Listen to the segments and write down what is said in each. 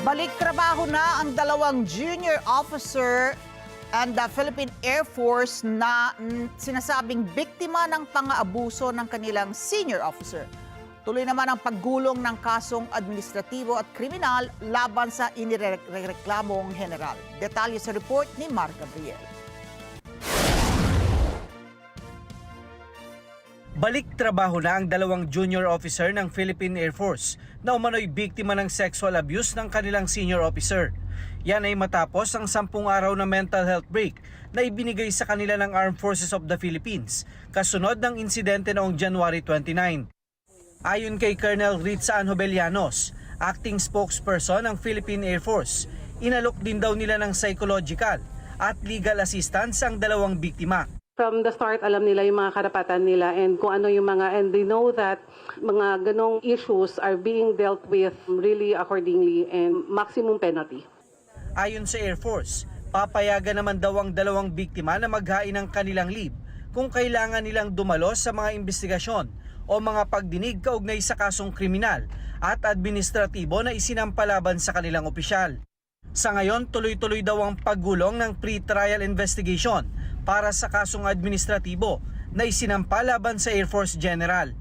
Balik trabaho na ang dalawang junior officer and the Philippine Air Force na sinasabing biktima ng pang-aabuso ng kanilang senior officer. Tuloy naman ang paggulong ng kasong administratibo at kriminal laban sa inireklamong general. Detalye sa report ni Mar Gabriel. Balik trabaho na ang dalawang junior officer ng Philippine Air Force na umano'y biktima ng sexual abuse ng kanilang senior officer. Yan ay matapos ang 10 araw na mental health break na ibinigay sa kanila ng Armed Forces of the Philippines kasunod ng insidente noong January 29. Ayon kay Colonel Ritza Anhobelianos, acting spokesperson ng Philippine Air Force, inalok din daw nila ng psychological at legal assistance ang dalawang biktima. From the start, alam nila yung mga karapatan nila and kung ano yung mga, and they know that mga ganong issues are being dealt with really accordingly and maximum penalty. Ayon sa Air Force, papayagan naman daw ang dalawang biktima na maghain ng kanilang leave kung kailangan nilang dumalo sa mga investigasyon o mga pagdinig kaugnay sa kasong kriminal at administratibo na isinampalaban sa kanilang opisyal. Sa ngayon, tuloy-tuloy daw ang paggulong ng pre-trial investigation para sa kasong administratibo na isinampa laban sa Air Force General.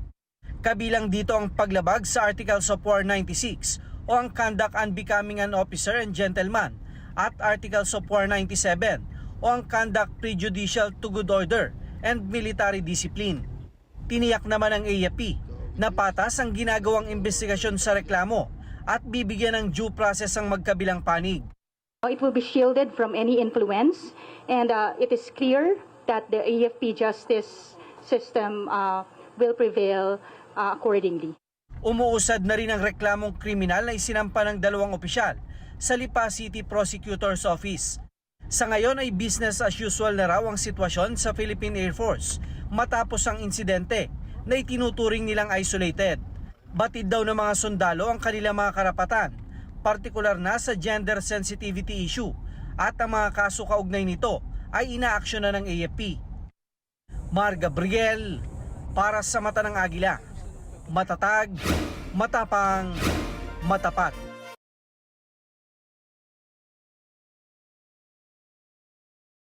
Kabilang dito ang paglabag sa Articles of War 96 o ang conduct unbecoming an officer and gentleman at Articles of War 97 o ang conduct prejudicial to good order and military discipline. Tiniyak naman ng AFP na patas ang ginagawang investigasyon sa reklamo at bibigyan ng due process ang magkabilang panig. It will be shielded from any influence, and it is clear that the AFP justice system will prevail accordingly. Umuusad na rin ang reklamong kriminal na isinampa ng dalawang opisyal sa Lipa City Prosecutor's Office. Sa ngayon ay business as usual na raw ang sitwasyon sa Philippine Air Force matapos ang insidente na itinuturing nilang isolated. Batid daw ng mga sundalo ang kanilang mga karapatan, partikular na sa gender sensitivity issue, at ang mga kaso kaugnay nito ay inaaksyon na ng AFP. Mar Gabriel, para sa Mata ng Agila. Matatag, matapang, matapat.